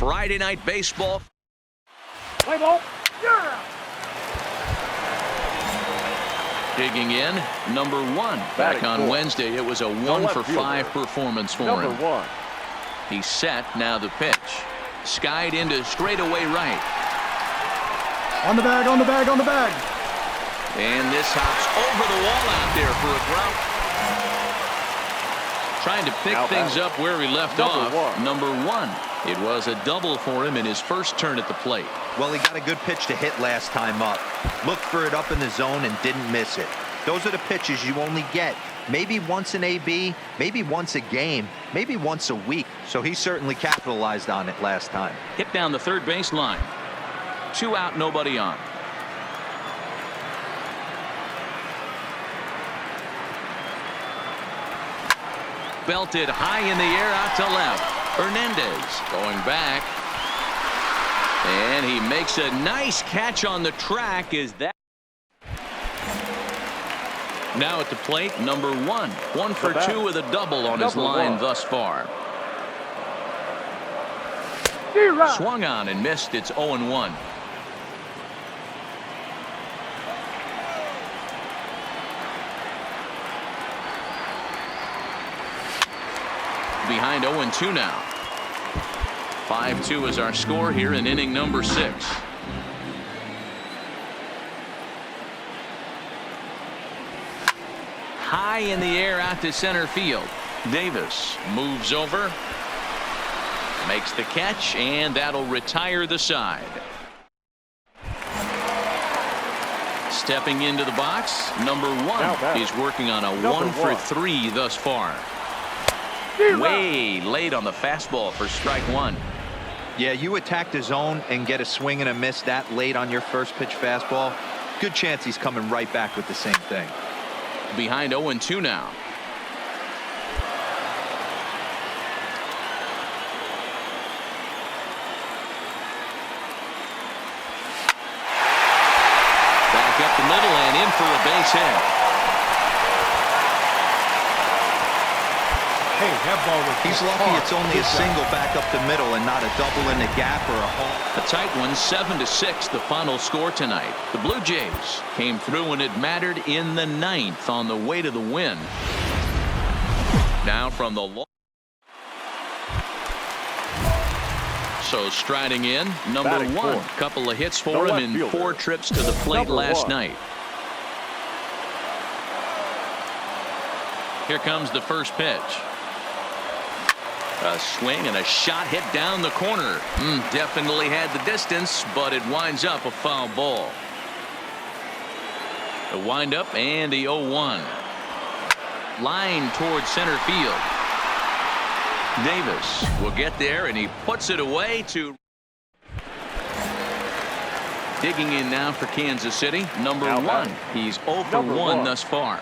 Friday Night Baseball. Play ball. Yeah. Digging in, number 1. Back on Wednesday, it was a 1-for-5 performance for him. He's set, now the pitch. Skied into straightaway right. On the bag, on the bag, on the bag. And this hops over the wall out there for a ground. Trying to pick things up where he left off. Number 1. It was a double for him in his first turn at the plate. Well, he got a good pitch to hit last time up. Looked for it up in the zone and didn't miss it. Those are the pitches you only get maybe once in AB, maybe once a game, maybe once a week. So he certainly capitalized on it last time. Hit down the third base line. 2 out, nobody on. Belted high in the air out to left. Hernandez going back. And he makes a nice catch on the track. Is that now at the plate, number 1. 1 for 2 with a double on his line thus far. Swung on and missed. It's 0-1. Behind 0-2 now. 5-2 is our score here in inning number 6. High in the air out to center field. Davis moves over, makes the catch, and that'll retire the side. Stepping into the box, number 1. He's working on a 1 for 3 thus far. Way late on the fastball for strike 1. Yeah, you attack the zone and get a swing and a miss that late on your first pitch fastball. Good chance he's coming right back with the same thing. Behind 0-2 now. Back up the middle and in for a base hit. He's lucky it's only a single back up the middle and not a double in the gap or a home. A tight one, 7-6, the final score tonight. The Blue Jays came through when it mattered in the 9th on the way to the win. Now from the so striding in, number 1. Couple of hits for him in 4 trips to the plate last night. Here comes the first pitch. A swing and a shot hit down the corner. Definitely had the distance, but it winds up a foul ball. The windup and the 0-1. Line towards center field. Davis will get there and he puts it away to. Digging in now for Kansas City, number 1. He's 0 for 1 thus far.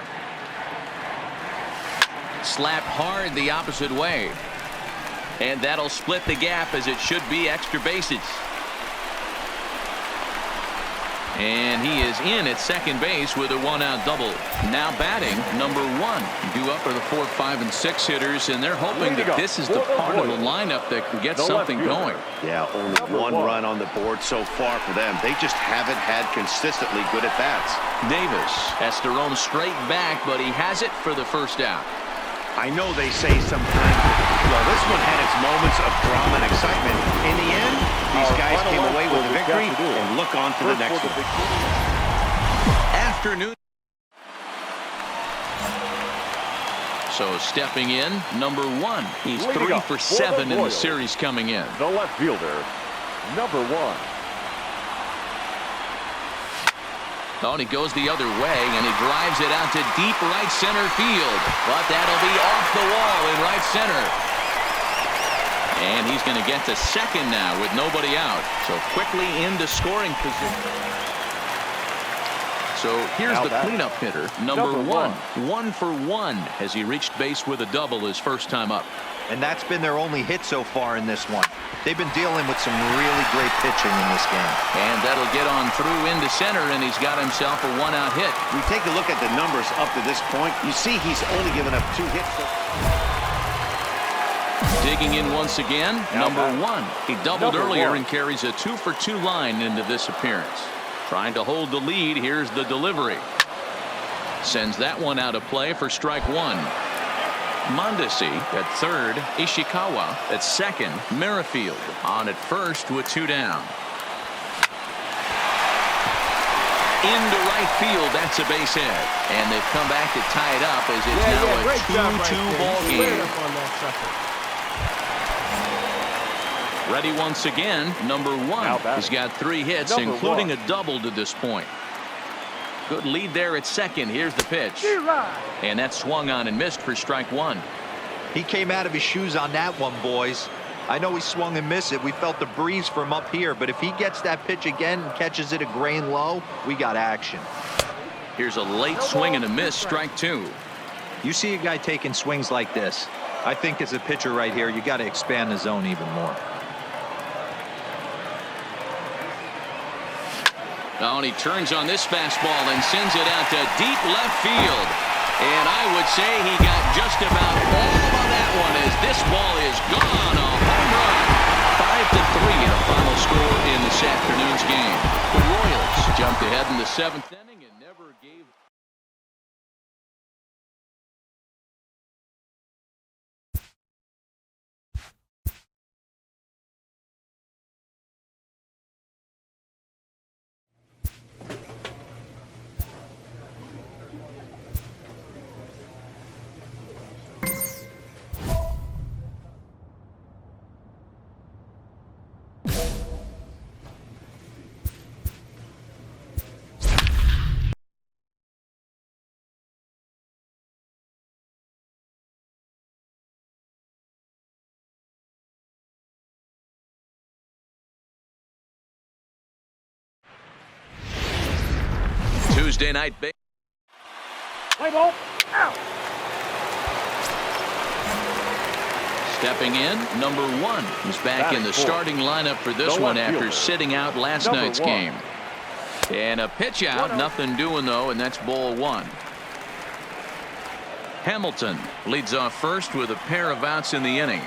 Slapped hard the opposite way. And that'll split the gap as it should be extra bases. And he is in at second base with a 1-out double. Now batting, number 1. Due up are the 4, 5, and 6 hitters, and they're hoping that this is the part of the lineup that can get something going. Yeah, only 1 run on the board so far for them. They just haven't had consistently good at bats. Davis has to roam straight back, but he has it for the first out. I know they say sometimes, well, this one had its moments of drama and excitement. In the end, these guys came away with a victory and look on to the next one. Afternoon. So stepping in, number 1. He's 3 for 7 in the series coming in. The left fielder, number 1. Oh, and he goes the other way, and he drives it out to deep right center field. But that'll be off the wall in right center. And he's going to get to second now with nobody out. So quickly into scoring position. So here's the cleanup hitter, number 1. 1 for 1 as he reached base with a double his first time up. And that's been their only hit so far in this one. They've been dealing with some really great pitching in this game. And that'll get on through into center, and he's got himself a 1-out hit. We take a look at the numbers up to this point. You see he's only given up 2 hits. Digging in once again, number 1. He doubled Number earlier 1. and carries a 2-for-2 line into this appearance. Trying to hold the lead. Here's the delivery. Sends that one out of play for strike 1. Mondesi at third. Ishikawa at second. Merrifield on at first with 2 down. Into right field. That's a base hit. And they've come back to tie it up as it's now a 2-2 ball game. Ready once again. Number 1. He's got 3 hits, including a double to this point. Good lead there at second. Here's the pitch. And that swung on and missed for strike 1. He came out of his shoes on that one, boys. I know he swung and missed it. We felt the breeze from up here, but if he gets that pitch again and catches it a grain low, we got action. Here's a late swing and a miss. Strike 2. You see a guy taking swings like this. I think as a pitcher right here, you got to expand the zone even more. Oh, and he turns on this fastball and sends it out to deep left field. And I would say he got just about all of that one as this ball is gone. A home run. 5-3 the final score in this afternoon's game. The Royals jumped ahead in the 7th inning and never gave. Tuesday night baseball. Play ball. Out. Stepping in, number 1. He's back in the starting lineup for this one after sitting out last night's game. And a pitch out, nothing doing though, and that's ball 1. Hamilton leads off first with a pair of outs in the inning.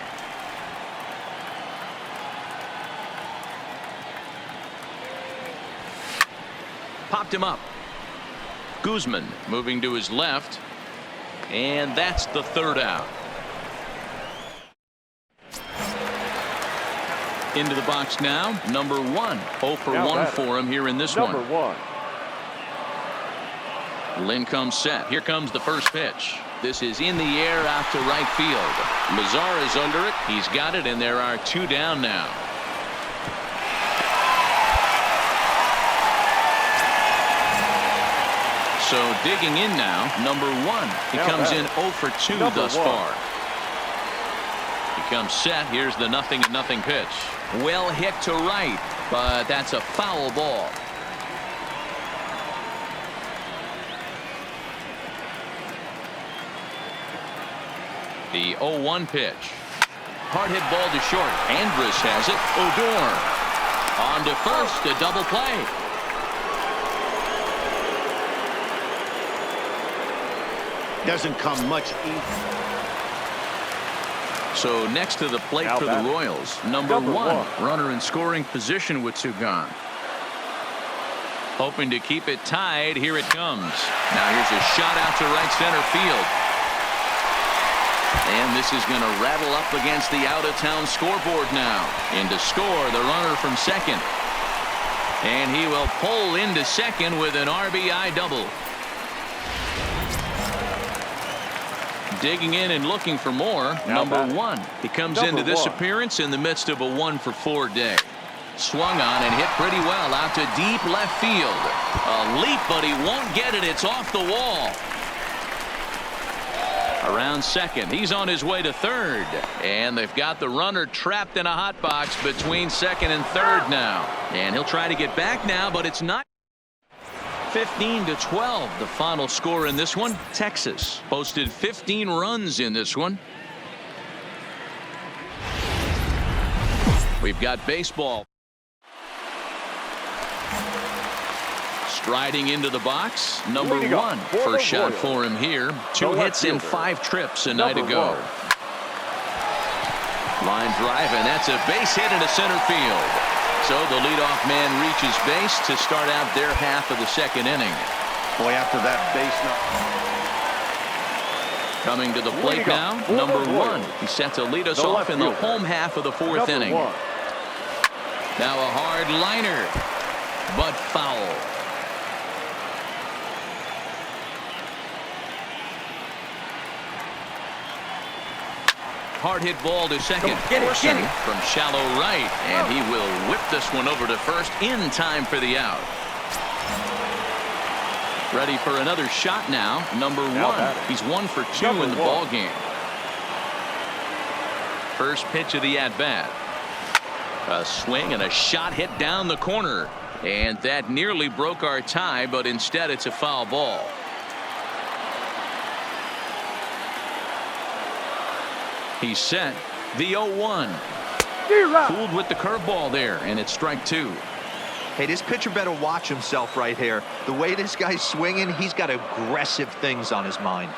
Popped him up. Guzman moving to his left, and that's the 3rd out. Into the box now, number 1. 0 for 1 for him here in this one. Number 1. Lynn comes set. Here comes the first pitch. This is in the air out to right field. Mazar is under it. He's got it, and there are 2 down now. So digging in now, number 1. He comes in 0 for 2 thus far. He comes set. Here's the 0-0 pitch. Well hit to right, but that's a foul ball. The 0-1 pitch. Hard hit ball to short. Andrus has it. Odor on to first. A double play. Doesn't come much easier. So next to the plate for the Royals, number 1. Runner in scoring position with 2 gone. Hoping to keep it tied. Here it comes. Now here's a shot out to right center field. And this is going to rattle up against the out-of-town scoreboard now. In to score, the runner from second. And he will pull into second with an RBI double. Digging in and looking for more, number 1. He comes into this appearance in the midst of a 1 for 4 day. Swung on and hit pretty well out to deep left field. A leap, but he won't get it. It's off the wall. Around second. He's on his way to third. And they've got the runner trapped in a hot box between second and third now. And he'll try to get back now, but it's not. 15-12 the final score in this one. Texas posted 15 runs in this one. We've got baseball. Striding into the box, number 1. First shot for him here. 2 hits and 5 trips a night ago. Line drive, and that's a base hit into center field. So the leadoff man reaches base to start out their half of the second inning. Boy, after that base knock. Coming to the plate now, number 1. He's set to lead us off in the home half of the fourth inning. Now a hard liner, but foul. Hard hit ball to second. Orson from shallow right, and he will whip this one over to first in time for the out. Ready for another shot now. Number 1. He's 1 for 2 in the ball game. First pitch of the at-bat. A swing and a shot hit down the corner, and that nearly broke our tie, but instead it's a foul ball. He's set. The 0-1. Fooled with the curveball there, and it's strike 2. Hey, this pitcher better watch himself right here. The way this guy's swinging, he's got aggressive things on his mind.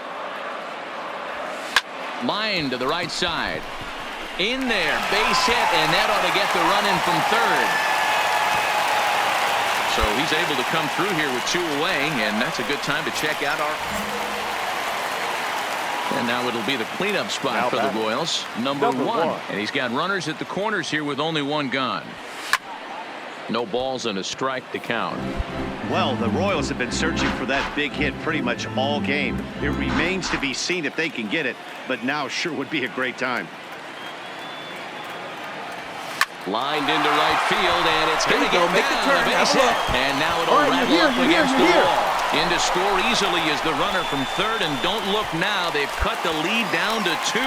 Line to the right side. In there, base hit, and that ought to get the run in from third. So he's able to come through here with 2 away, and that's a good time to check out our... And now it'll be the cleanup spot for the Royals. Number 1. And he's got runners at the corners here with only 1 gone. No balls and a strike to count. Well, the Royals have been searching for that big hit pretty much all game. It remains to be seen if they can get it, but now sure would be a great time. Lined into right field, and it's going to get down the base hit. And now it'll rattle up against the wall. In to score easily is the runner from third, and don't look now. They've cut the lead down to 2.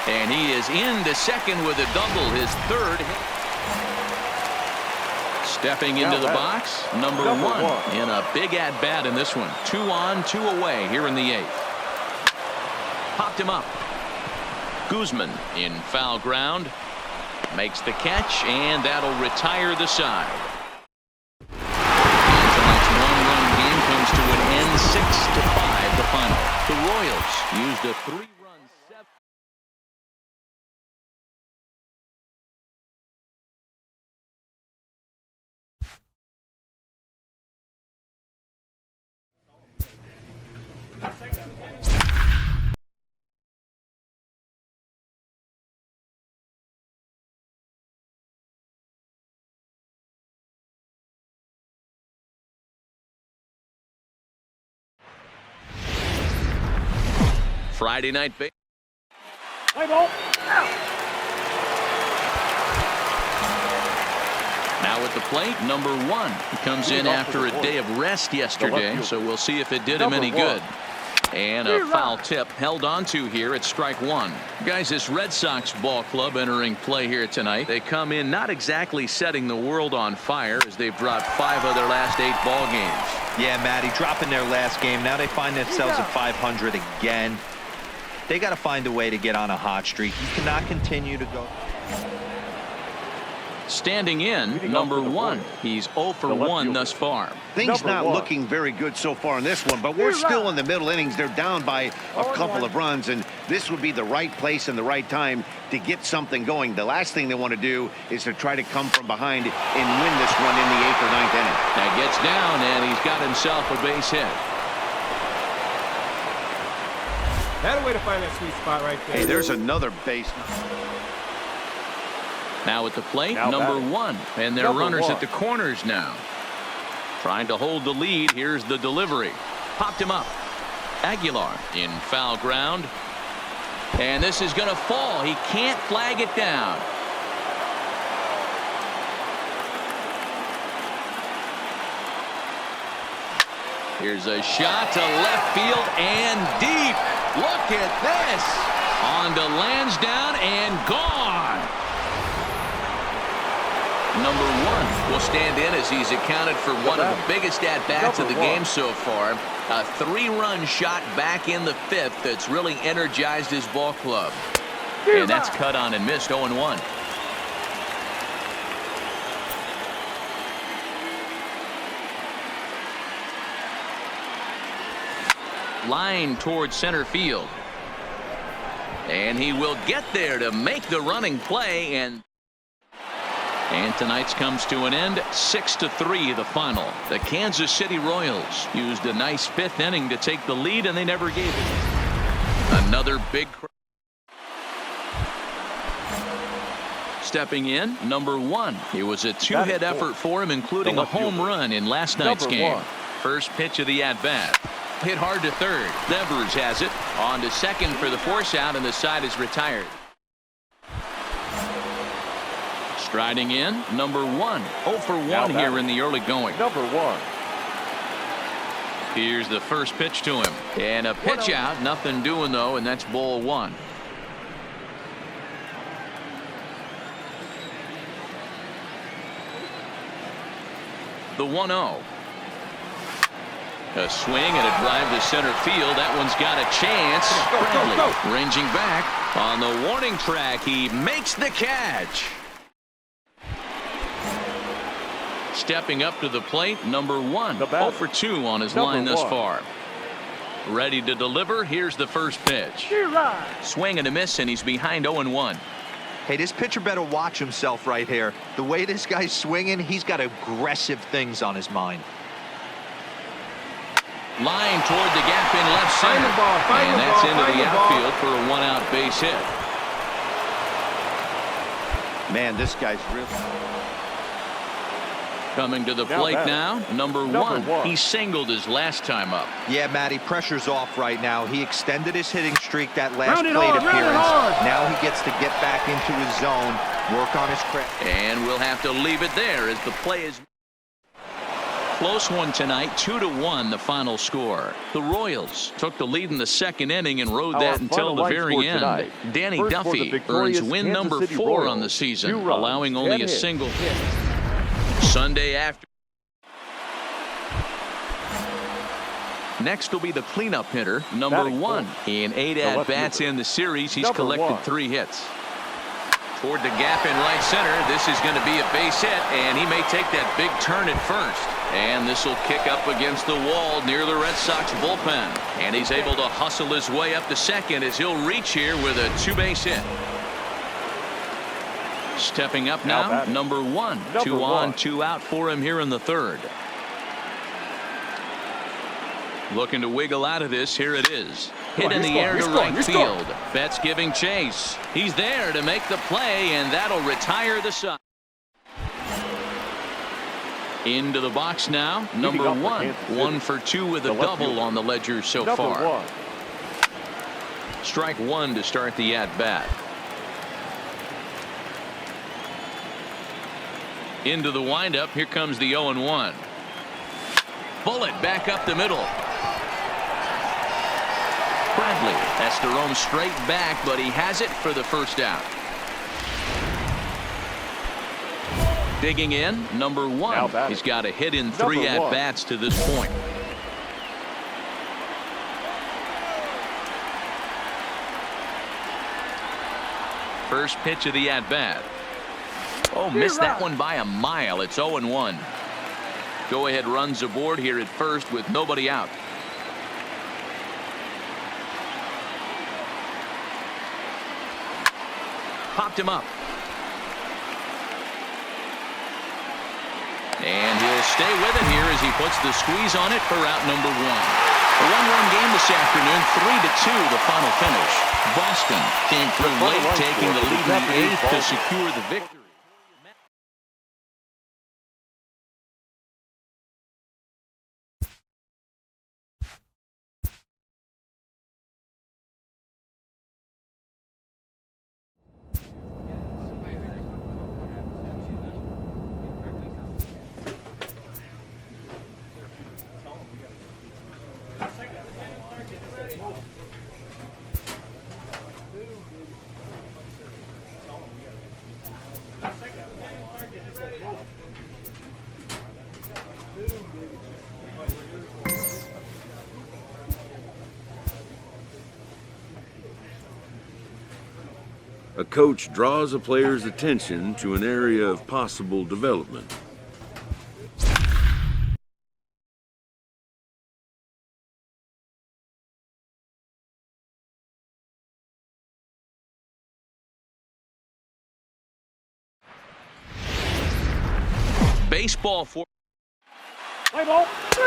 And he is in to second with a double, his third hit. Stepping into the box, number 1 in a big at-bat in this one. 2 on, 2 away here in the 8th. Popped him up. Guzman in foul ground. Makes the catch, and that'll retire the side. And tonight's one-run game comes to an end, 6-5 the final. The Royals used a 3-run 7. Friday night base. Play ball. Now at the plate, number 1. He comes in after a day of rest yesterday, so we'll see if it did him any good. And a foul tip held onto here at strike 1. Guys, this Red Sox ball club entering play here tonight. They come in not exactly setting the world on fire, as they've dropped 5 of their last 8 ball games. Yeah, Matty, dropping their last game. Now they find themselves at 500 again. They got to find a way to get on a hot streak. You cannot continue to go. Standing in, number 1. He's 0 for 1 thus far. Things not looking very good so far in this one, but we're still in the middle innings. They're down by a couple of runs, and this would be the right place and the right time to get something going. The last thing they want to do is to try to come from behind and win this one in the 8th or 9th inning. That gets down, and he's got himself a base hit. That a way to find that sweet spot right there. Hey, there's another base. Now at the plate, number 1. And they're runners at the corners now. Trying to hold the lead. Here's the delivery. Popped him up. Aguilar in foul ground. And this is going to fall. He can't flag it down. Here's a shot to left field and deep. Look at this. On to Lansdowne and gone. Number 1 will stand in as he's accounted for one of the biggest at-bats of the game so far. A 3-run shot back in the 5th that's really energized his ball club. And that's cut on and missed. 0-1. Line towards center field. And he will get there to make the running play. And tonight's comes to an end. 6-3 the final. The Kansas City Royals used a nice 5th inning to take the lead, and they never gave it. Another big stepping in, number 1. It was a 2-hit effort for him, including a home run in last night's game. First pitch of the at-bat. Hit hard to third. Devers has it. On to second for the force out, and the side is retired. Striding in, number 1. 0 for 1 here in the early going. Number 1. Here's the first pitch to him. And a pitch out. Nothing doing, though, and that's ball 1. The 1-0. A swing and a drive to center field. That one's got a chance. Bradley ranging back on the warning track. He makes the catch. Stepping up to the plate, number 1. 0 for 2 on his line thus far. Ready to deliver. Here's the first pitch. Swing and a miss, and he's behind 0-1. Hey, this pitcher better watch himself right here. The way this guy's swinging, he's got aggressive things on his mind. Line toward the gap in left center. And that's into the outfield for a 1-out base hit. Man, this guy's really... Coming to the plate now, number 1. He singled his last time up. Yeah, Matty, pressure's off right now. He extended his hitting streak that last plate appearance. Now he gets to get back into his zone, work on his craft. And we'll have to leave it there as the play is... Close one tonight, 2-1 the final score. The Royals took the lead in the second inning and rode that until the very end. Danny Duffy earns win number 4 on the season, allowing only a single hit. Sunday after. Next will be the cleanup hitter, number 1. In 8 at-bats in the series, he's collected 3 hits. Toward the gap in right center. This is going to be a base hit, and he may take that big turn at first. And this will kick up against the wall near the Red Sox bullpen. And he's able to hustle his way up to second as he'll reach here with a 2-base hit. Stepping up now, number 1. 2 on, 2 out for him here in the third. Looking to wiggle out of this. Here it is. Hit in the air to right field. Betts giving chase. He's there to make the play, and that'll retire the side. Into the box now, number 1. 1 for 2 with a double on the ledger so far. Strike 1 to start the at-bat. Into the windup. Here comes the 0-1. Bullet back up the middle. Bradley has to roam straight back, but he has it for the first out. Digging in, number 1. He's got a hit in 3 at-bats to this point. First pitch of the at-bat. Oh, missed that one by a mile. It's 0-1. Go-ahead runs aboard here at first with nobody out. Popped him up. And he'll stay with it here as he puts the squeeze on it for out number 1. A 1-run game this afternoon, 3-2 the final finish. Boston came through late, taking the lead in the 8th to secure the victory. A coach draws a player's attention to an area of possible development. baseball for. Play ball. 3.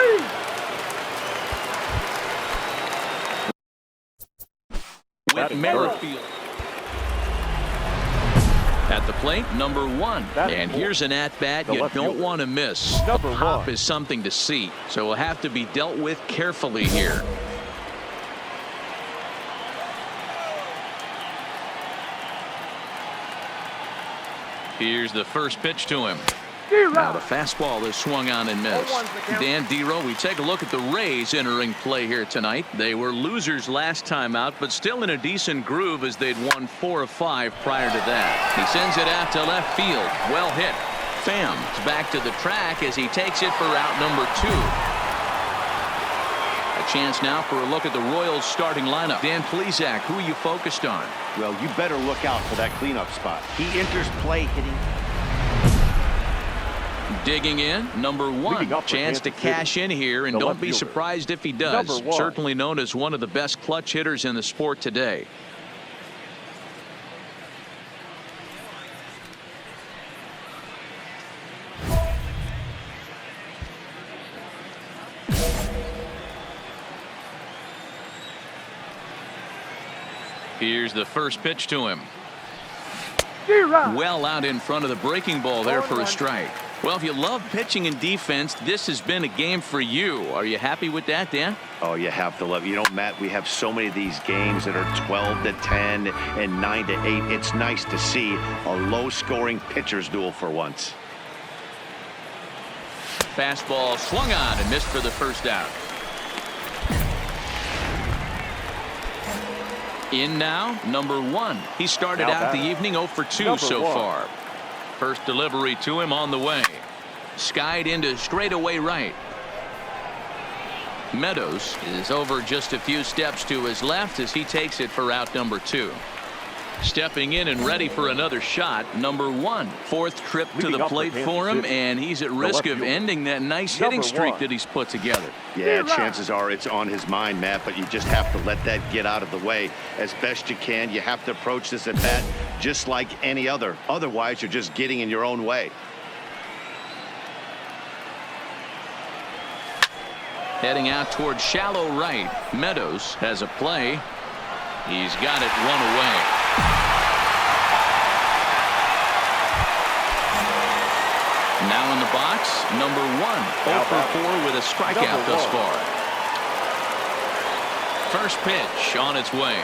With Merrifield. At the plate, number 1. And here's an at-bat you don't want to miss. A pop is something to see, so will have to be dealt with carefully here. Here's the first pitch to him. Now the fastball is swung on and missed. Dan Dero, we take a look at the Rays entering play here tonight. They were losers last time out, but still in a decent groove as they'd won 4 of 5 prior to that. He sends it out to left field. Well hit. Pham is back to the track as he takes it for out number 2. A chance now for a look at the Royals starting lineup. Dan Plesac, who are you focused on? Well, you better look out for that cleanup spot. He enters play hitting. Digging in, number 1. Chance to cash in here, and don't be surprised if he does. Certainly known as one of the best clutch hitters in the sport today. Here's the first pitch to him. Well out in front of the breaking ball there for a strike. Well, if you love pitching and defense, this has been a game for you. Are you happy with that, Dan? Oh, you have to love it. You know, Matt, we have so many of these games that are 12 to 10 and 9 to 8. It's nice to see a low-scoring pitcher's duel for once. Fastball swung on and missed for the first out. In now, number 1. He started out the evening 0 for 2 so far. First delivery to him on the way. Skied into straightaway right. Meadows is over just a few steps to his left as he takes it for out number 2. Stepping in and ready for another shot, number 1. 4th trip to the plate for him, and he's at risk of ending that nice hitting streak that he's put together. Yeah, chances are it's on his mind, Matt, but you just have to let that get out of the way as best you can. You have to approach this at bat just like any other. Otherwise, you're just getting in your own way. Heading out towards shallow right. Meadows has a play. He's got it 1 away. Now in the box, number 1. 0 for 4 with a strikeout thus far. First pitch on its way.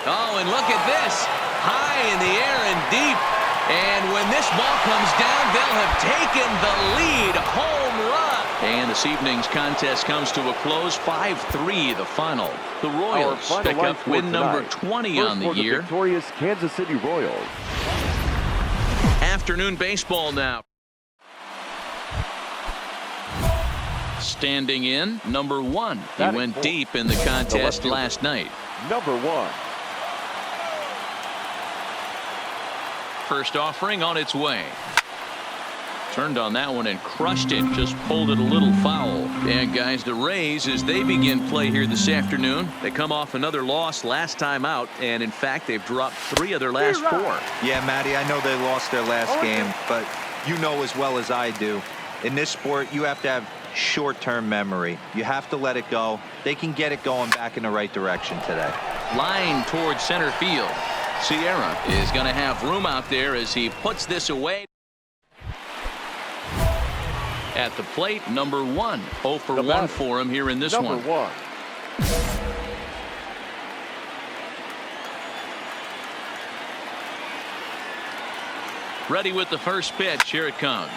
Oh, and look at this. High in the air and deep. And when this ball comes down, they'll have taken the lead. Home run. And this evening's contest comes to a close. 5-3 the final. The Royals pick up win number 20 on the year. Victorious Kansas City Royals. Afternoon baseball now. Standing in, number 1. He went deep in the contest last night. Number 1. First offering on its way. Turned on that one and crushed it. Just pulled it a little foul. And guys, the Rays, as they begin play here this afternoon, they come off another loss last time out, and in fact they've dropped 3 of their last 4. Yeah, Matty, I know they lost their last game, but you know as well as I do, in this sport you have to have short-term memory. You have to let it go. They can get it going back in the right direction today. Line towards center field. Sierra is going to have room out there as he puts this away. At the plate, number 1. 0 for 1 for him here in this one. Number 1. Ready with the first pitch. Here it comes.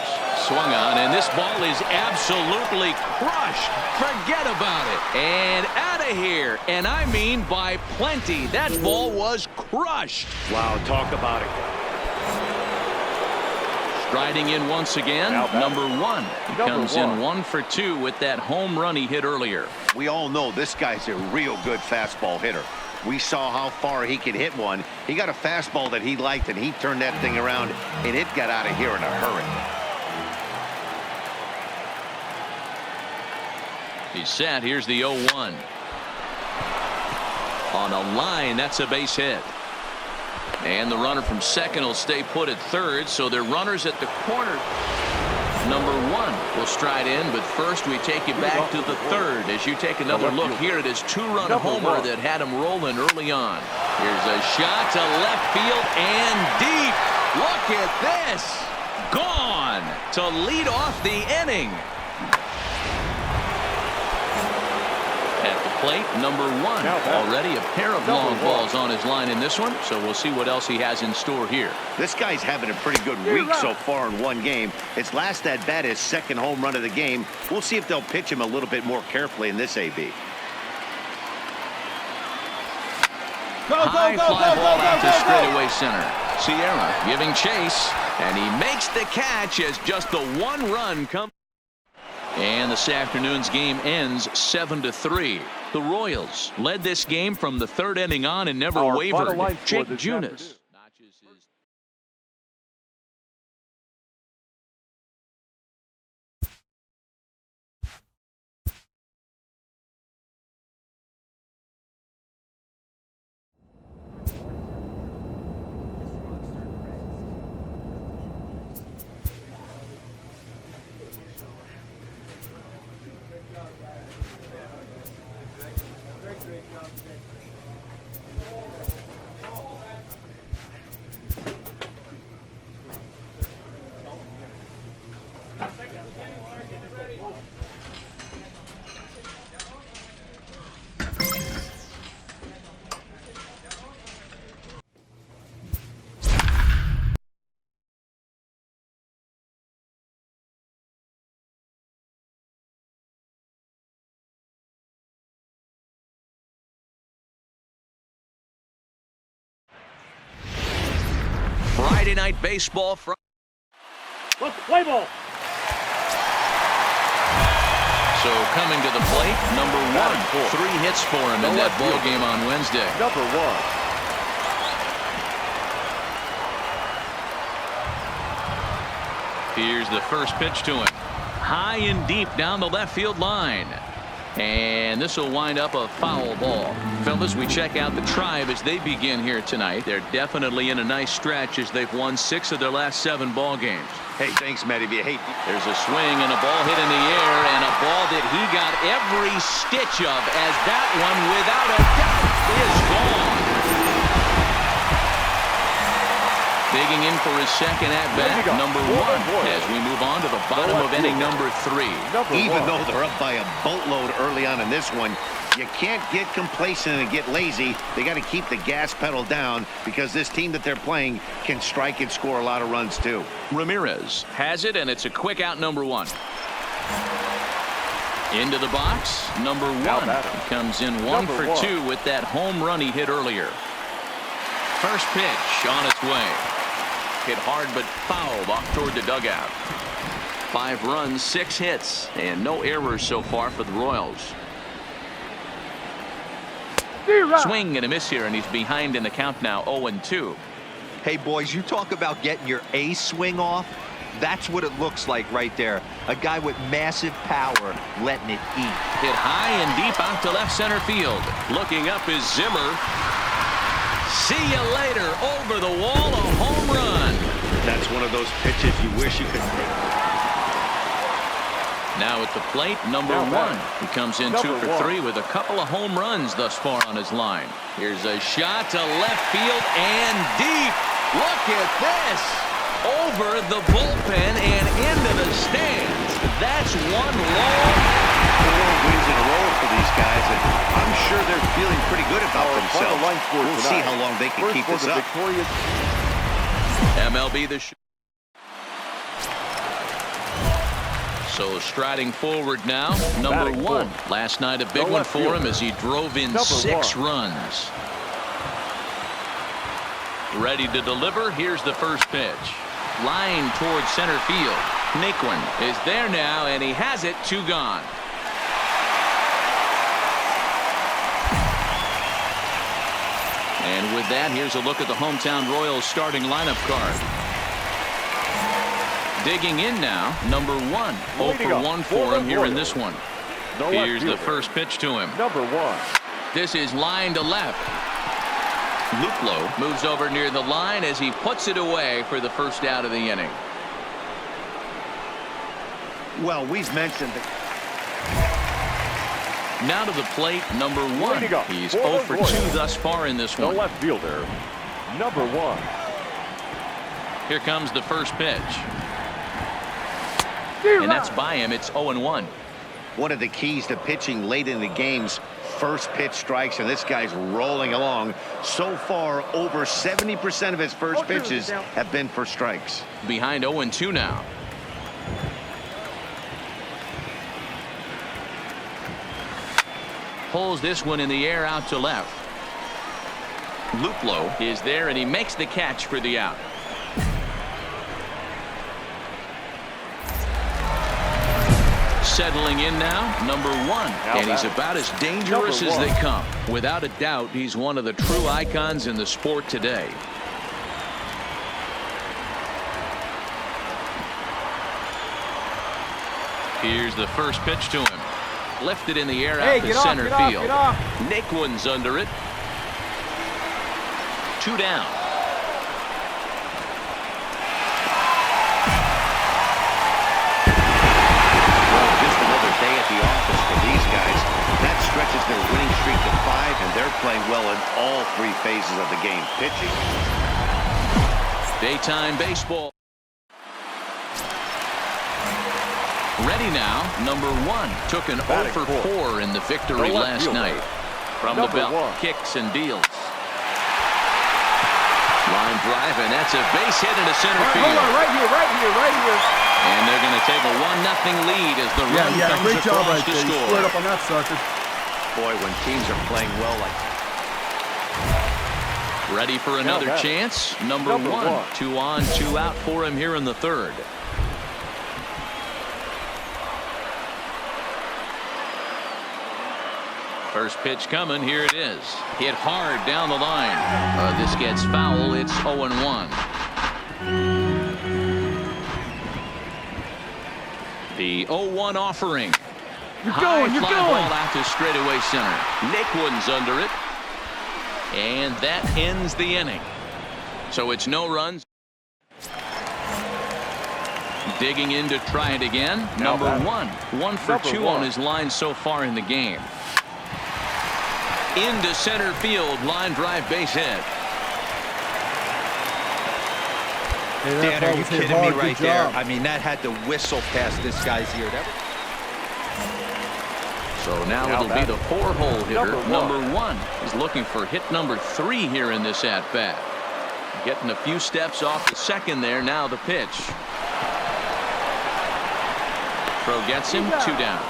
Swung on, and this ball is absolutely crushed. Forget about it. And out of here. And I mean by plenty. That ball was crushed. Wow, talk about it. Striding in once again, number 1. He comes in 1 for 2 with that home run he hit earlier. We all know this guy's a real good fastball hitter. We saw how far he could hit one. He got a fastball that he liked, and he turned that thing around, and it got out of here in a hurry. He's set. Here's the 0-1. On a line, that's a base hit. And the runner from second will stay put at third, so they're runners at the corner. number 1 will stride in, but first we take you back to the 3rd as you take another look here at his 2-run homer that had him rolling early on. Here's a shot to left field and deep. Look at this. Gone to lead off the inning. At the plate, number 1. Already a pair of long balls on his line in this one, so we'll see what else he has in store here. This guy's having a pretty good week so far in one game. His last at bat, his 2nd home run of the game. We'll see if they'll pitch him a little bit more carefully in this AB. High fly ball out to straightaway center. Sierra giving chase, and he makes the catch as just the 1 run comes. And this afternoon's game ends 7-3. The Royals led this game from the 3rd inning on and never wavered. Jake Junis. Friday night baseball. Play ball. So coming to the plate, number 1. 3 hits for him in that ball game on Wednesday. Number 1. Here's the first pitch to him. High and deep down the left field line. And this will wind up a foul ball. Fellas, we check out the Tribe as they begin here tonight. They're definitely in a nice stretch as they've won 6 of their last 7 ball games. Hey, thanks, Matty. There's a swing and a ball hit in the air, and a ball that he got every stitch of, as that one, without a doubt, is gone. Digging in for his 2nd at-bat, number 1, as we move on to the bottom of inning number 3. Even though they're up by a boatload early on in this one, you can't get complacent and get lazy. They got to keep the gas pedal down because this team that they're playing can strike and score a lot of runs too. Ramirez has it, and it's a quick out, number 1. Into the box, number 1. He comes in 1 for 2 with that home run he hit earlier. First pitch on its way. Hit hard but fouled off toward the dugout. 5 runs, 6 hits, and no errors so far for the Royals. Swing and a miss here, and he's behind in the count now, 0-2. Hey, boys, you talk about getting your A swing off. That's what it looks like right there. A guy with massive power letting it eat. Hit high and deep out to left center field. Looking up is Zimmer. See you later. Over the wall, a home run. That's one of those pitches you wish you could take. Now at the plate, number 1. He comes in 2 for 3 with a couple of home runs thus far on his line. Here's a shot to left field and deep. Look at this. Over the bullpen and into the stands. That's one long 4 wins in a row for these guys, and I'm sure they're feeling pretty good about themselves. We'll see how long they can keep this up. MLB the show. So striding forward now, number 1. Last night a big one for him as he drove in 6 runs. Ready to deliver. Here's the first pitch. Line towards center field. Naquin is there now, and he has it. 2 gone. And with that, here's a look at the hometown Royals starting lineup card. Digging in now, number 1. 0 for 1 for him here in this one. Here's the first pitch to him. Number 1. This is line to left. Luplow moves over near the line as he puts it away for the first out of the inning. Well, we've mentioned that. Now to the plate, number 1. He's 0 for 2 thus far in this The one. left fielder, number 1. Here comes the first pitch. And that's by him. It's 0-1. One of the keys to pitching late in the game's first pitch strikes, and this guy's rolling along. So far, over 70% of his first pitches have been for strikes. Behind 0-2 now. Pulls this one in the air out to left. Luplow is there, and he makes the catch for the out. Settling in now, number 1. And he's about as dangerous as they come. Without a doubt, he's one of the true icons in the sport today. Here's the first pitch to him. Lifted in the air out to center field. Naquin's under it. 2 down. Well, just another day at the office for these guys. That stretches their winning streak to 5, and they're playing well in all 3 phases of the game. Pitching. Daytime baseball. Ready now, number 1. Took an 0 for 4 in the victory last night. From the belt, kicks and deals. Line drive, and that's a base hit into center field. Hold on, right here. And they're going to take a 1-0 lead as the run comes great job across right to there. You score. squared up on that sucker. Boy, when teams are playing well like Ready for another chance. Number 1. 2 on, 2 out for him here in the 3rd. First pitch coming. Here it is. Hit hard down the line. This gets foul. It's 0-1. The 0-1 offering. You're High going. fly ball out to straightaway center. Naquin's under it. And that ends the inning. So it's no runs. Digging in to try it again. Number 1. 1 for 2 on his line so far in the game. Into center field. Line drive, base hit. Hey, Dan, are you kidding me right there? Job. I mean, that had to whistle past this guy's ear. So now it'll be the 4-hole hitter. Number 1 is looking for hit number 3 here in this at-bat. Getting a few steps off the second there. Now the pitch. Throw gets him. 2 down.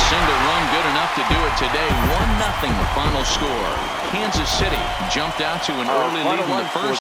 Single run good enough to do it today. 1-0 the final score. Kansas City jumped out to an early lead in the first.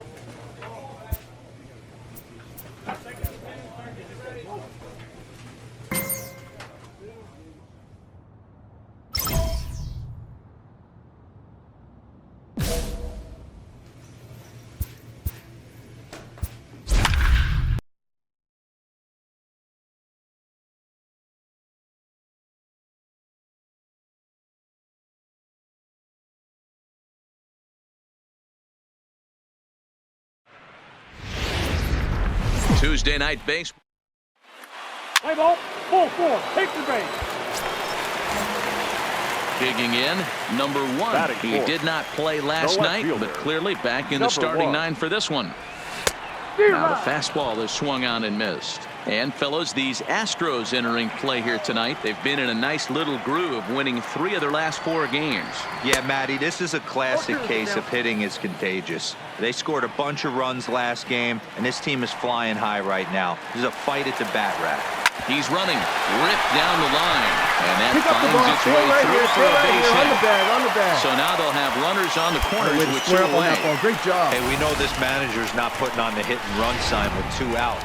Tuesday night baseball. Play ball. Full 4. Take the base. Digging in, number 1. He did not play last night, but clearly back in the starting 9 for this one. Now the fastball is swung on and missed. And fellas, these Astros entering play here tonight. They've been in a nice little groove, winning 3 of their last 4 games. Yeah, Matty, this is a classic case of hitting is contagious. They scored a bunch of runs last game, and this team is flying high right now. There's a fight at the bat rack. He's running, ripped down the line, and that Pick up the finds ball. its Throw way right through here. for Throw a right base here. On hit. the bag. On the bag. So now they'll have runners on the corners Way to with 2 square up on away. that ball. Great job. Hey, we know this manager's not putting on the hit and run sign with 2 out.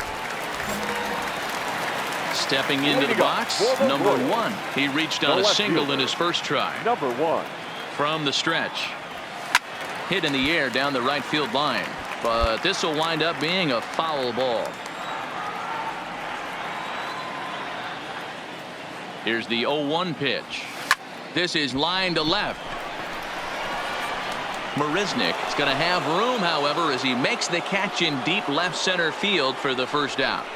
Stepping into the box, number 1. He reached on a single in his first try. Number 1. From the stretch. Hit in the air down the right field line. But this will wind up being a foul ball. Here's the 0-1 pitch. This is line to left. Marisnik is going to have room, however, as he makes the catch in deep left center field for the first out.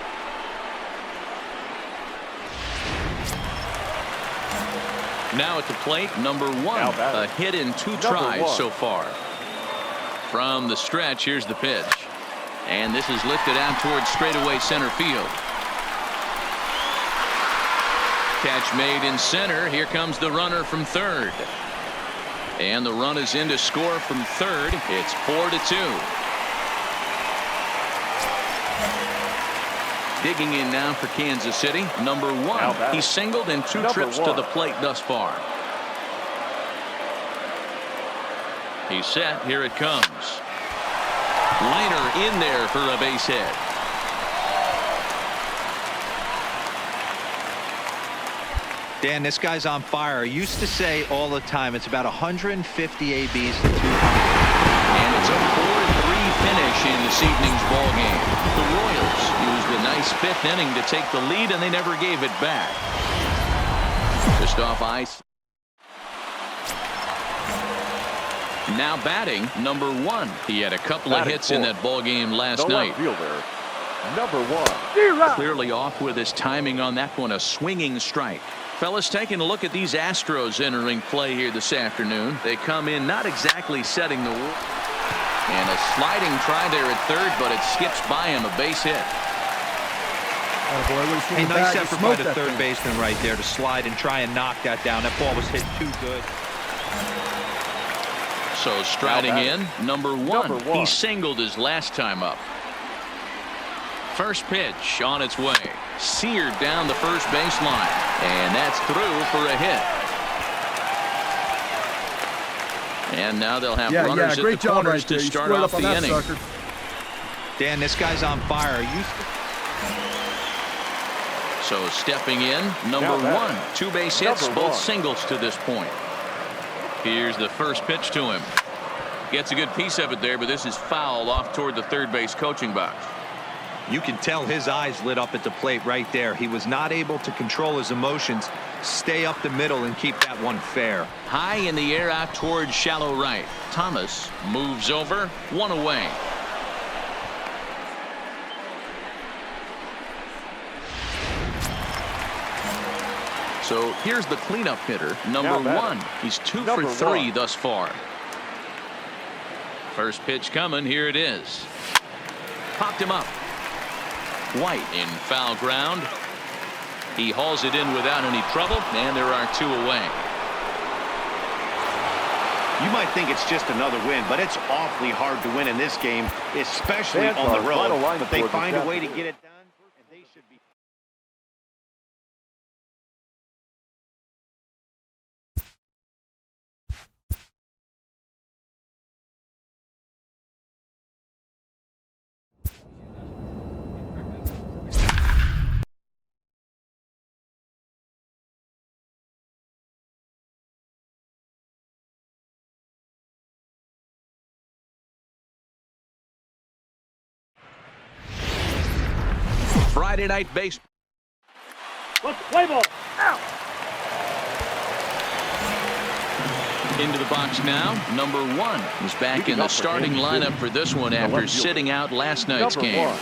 Now at the plate, number 1, a hit in 2 tries so far. From the stretch, here's the pitch. And this is lifted out towards straightaway center field. Catch made in center. Here comes the runner from third. And the run is in to score from third. It's 4-2. Digging in now for Kansas City, number 1. He's singled in 2 trips to the plate thus far. He's set. Here it comes. Liner in there for a base hit. Dan, this guy's on fire. I used to say all the time it's about 150 ABs to 200. And it's a 4-3 finish in this evening's ball game. The Royals used a nice 5th inning to take the lead, and they never gave it back. Just off ice. Now batting, number 1. He had a couple of hits in that ball game last night. Fielder, number 1. Clearly off with his timing on that one, a swinging strike. Fellas, taking a look at these Astros entering play here this afternoon. They come in not exactly setting the wall. And a sliding try there at third, but it skips by him, a base hit. Hey, nice effort by the third baseman right there to slide and try and knock that down. That ball was hit too good. So striding in, number 1. He singled his last time up. First pitch on its way. Seared down the first baseline. And that's through for a hit. And now they'll have runners at the corners to start off the inning. Dan, this guy's on fire. So stepping in, number 1. 2 base hits, both singles to this point. Here's the first pitch to him. Gets a good piece of it there, but this is foul off toward the third base coaching box. You can tell his eyes lit up at the plate right there. He was not able to control his emotions, stay up the middle, and keep that one fair. High in the air out towards shallow right. Thomas moves over, 1 away. So here's the cleanup hitter, number 1. He's 2 for 3 thus far. First pitch coming. Here it is. Popped him up. White in foul ground. He hauls it in without any trouble, and there are 2 away. You might think it's just another win, but it's awfully hard to win in this game, especially on the road. But they find a way to get it done, and they should be. Friday night baseball. Let's play ball. Out. Into the box now, number 1. He's back in the starting lineup for this one after sitting out last night's game.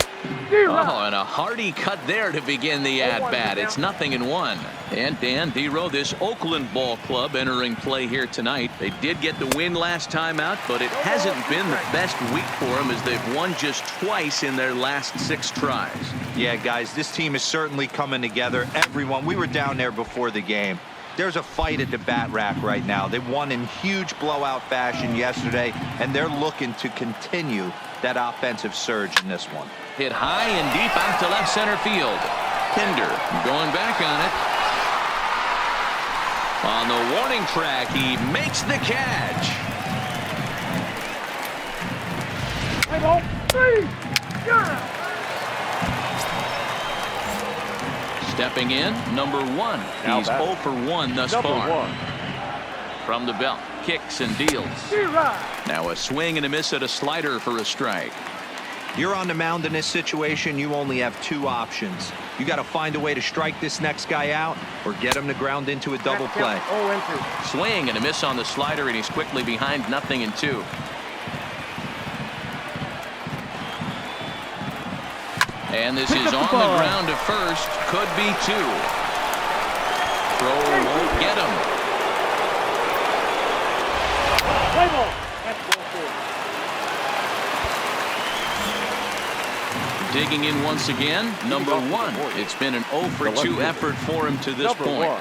Oh, and a hearty cut there to begin the at-bat. It's 0-1. And Dan Dero, this Oakland ball club entering play here tonight. They did get the win last time out, but it hasn't been the best week for them as they've won just twice in their last 6 tries. Yeah, guys, this team is certainly coming together. Everyone, we were down there before the game. There's a fight at the bat rack right now. They won in huge blowout fashion yesterday, and they're looking to continue that offensive surge in this one. Hit high and deep out to left center field. Pinder going back on it. On the warning track, he makes the catch. Play ball. 3. Yeah. Stepping in, number 1. He's 0 for 1 thus far. From the belt, kicks and deals. Now a swing and a miss at a slider for a strike. You're on the mound in this situation. You only have 2 options. You got to find a way to strike this next guy out or get him to ground into a double play. Swing and a miss on the slider, and he's quickly behind 0-2. And this is on the ground to first. Could be two. Throw won't get him. Play ball. That's ball four. Digging in once again, number 1. It's been an 0 for 2 effort for him to this point.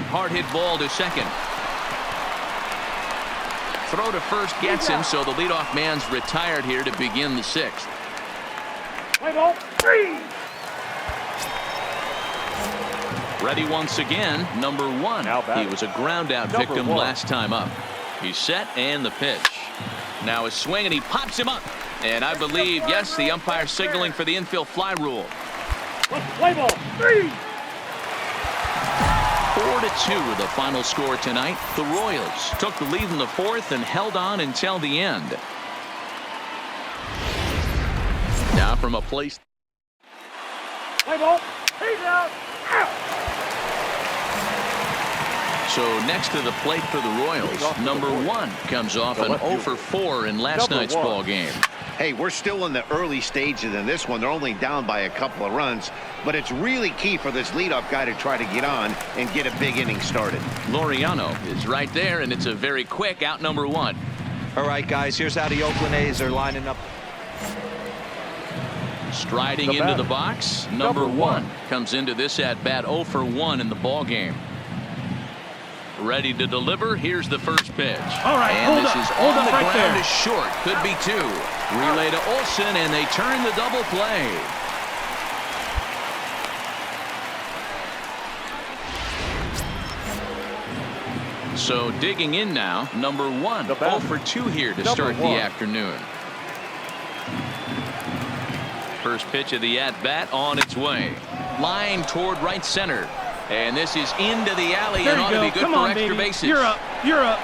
Hard hit ball to second. Throw to first gets him, so the leadoff man's retired here to begin the 6th. Play ball. 3. Ready once again, number 1. He was a ground out victim last time up. He's set and the pitch. Now a swing and he pops him up. And I believe, yes, the umpire signaling for the infield fly rule. Play ball. 3. 4-2 the final score tonight. The Royals took the lead in the 4th and held on until the end. Now from a place. Play ball. He's out. So next to the plate for the Royals, number 1 comes off an 0 for 4 in last night's ball game. Hey, we're still in the early stages in this one. They're only down by a couple of runs, but it's really key for this leadoff guy to try to get on and get a big inning started. Laureano is right there, and it's a very quick out number 1. All right, guys, here's how the Oakland A's are lining up. Striding into the box, number 1 comes into this at bat 0 for 1 in the ball game. Ready to deliver. Here's the first pitch. All right, and this is on the right ground there. is short. Could be 2. Relay to Olsen, and they turn the double play. So digging in now, number 1. 0 for 2 here to start the afternoon. First pitch of the at-bat on its way. Line toward right center. And this is into the alley and ought to be good for extra bases. You're up. You're up.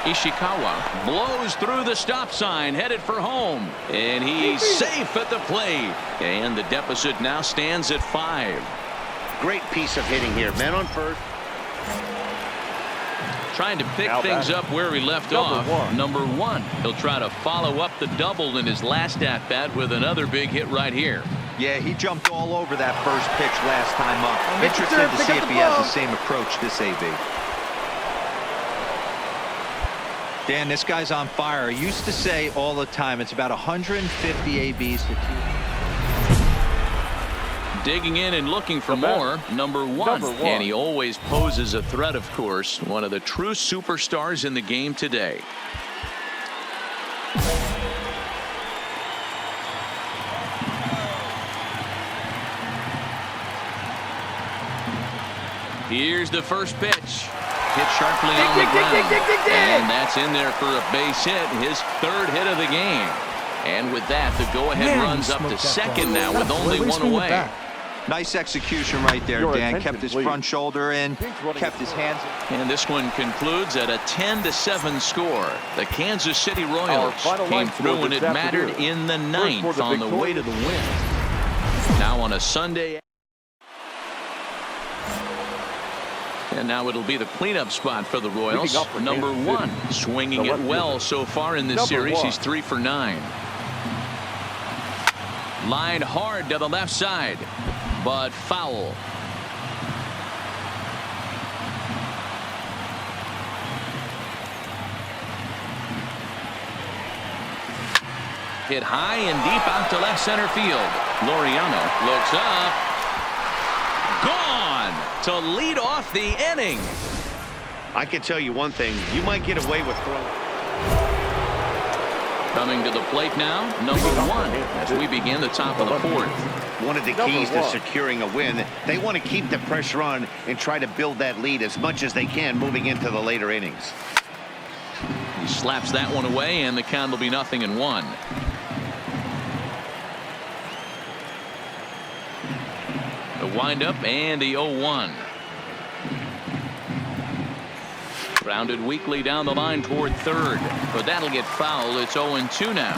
Ishikawa blows through the stop sign, headed for home. And he's safe at the plate. And the deficit now stands at 5. Great piece of hitting here. Men on first. Trying to pick things up where he left off. Number 1. He'll try to follow up the double in his last at-bat with another big hit right here. Yeah, he jumped all over that first pitch last time up. Interested to see if he has the same approach this AB. Dan, this guy's on fire. I used to say all the time it's about 150 ABs to 2. Digging in and looking for more, number 1. And he always poses a threat, of course. One of the true superstars in the game today. Here's the first pitch. Hit sharply on the ground. And that's in there for a base hit. His 3rd hit of the game. And with that, the go-ahead runs up to second now with only 1 away. Nice execution right there, Dan. Kept his front shoulder in, kept his hands in. And this one concludes at a 10-7 score. The Kansas City Royals came through when it mattered in the 9th on the way to the win. Now on a Sunday. And now it'll be the cleanup spot for the Royals. Number 1, swinging it well so far in this series. He's 3 for 9. Lined hard to the left side, but foul. Hit high and deep out to left center field. Laureano looks up. Gone to lead off the inning. I can tell you one thing. You might get away with throwing. Coming to the plate now, number 1, as we begin the top of the 4th. One of the keys to securing a win, they want to keep the pressure on and try to build that lead as much as they can moving into the later innings. He slaps that one away, and the count will be 0-1. The windup and the 0-1. Grounded weakly down the line toward 3rd, but that'll get fouled. It's 0-2 now.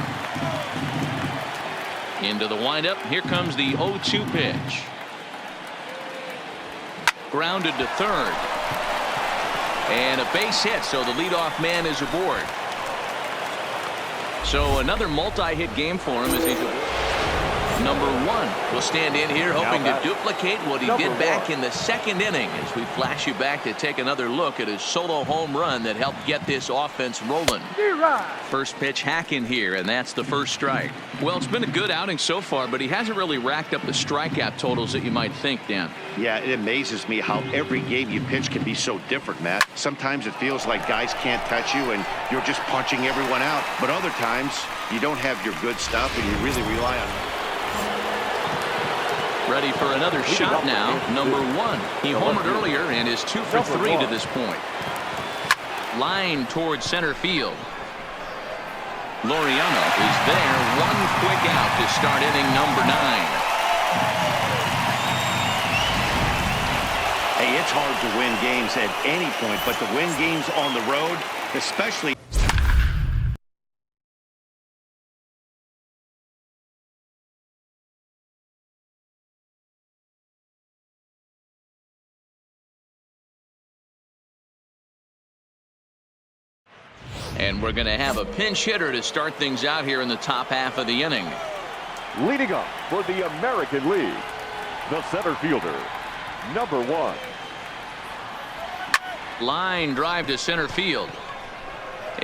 Into the windup. Here comes the 0-2 pitch. Grounded to 3rd. And a base hit, so the leadoff man is aboard. So another multi-hit game for him as he's aboard. number 1 will stand in here hoping to batting, duplicate what he did back in the second inning as we flash you back to take another look at his solo home run that helped get this offense rolling. First pitch hack in here, and that's the first strike. Well, it's been a good outing so far, but he hasn't really racked up the strikeout totals that you might think, Dan. Yeah, it amazes me how every game you pitch can be so different, Matt. Sometimes it feels like guys can't touch you and you're just punching everyone out. But other times you don't have your good stuff and you really rely on it. Ready for another shot now, number 1. He homered earlier and is 2 for 3 to this point. Line towards center field. Laureano is there. One quick out to start inning number 9. Hey, it's hard to win games at any point, but to win games on the road, especially. And we're going to have a pinch hitter to start things out here in the top half of the inning. Leading up for the American League, the center fielder, number 1. Line drive to center field.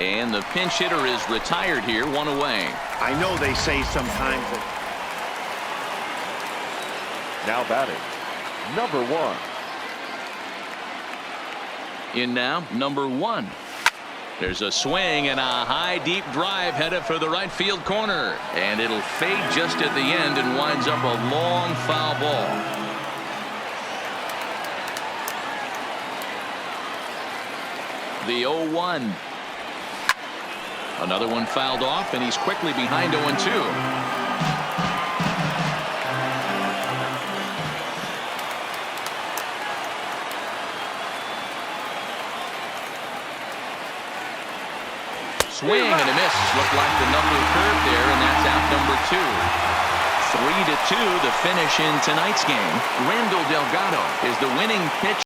And the pinch hitter is retired here, 1 away. I know they say sometimes that. Now batting, number 1. In now, number 1. There's a swing and a high deep drive headed for the right field corner, and it'll fade just at the end and winds up a long foul ball. The 0-1. Another one fouled off, and he's quickly behind 0-2. Swing and a miss. Looked like the knuckle curve there, and that's out number 2. 3-2 the finish in tonight's game. Randall Delgado is the winning pitch.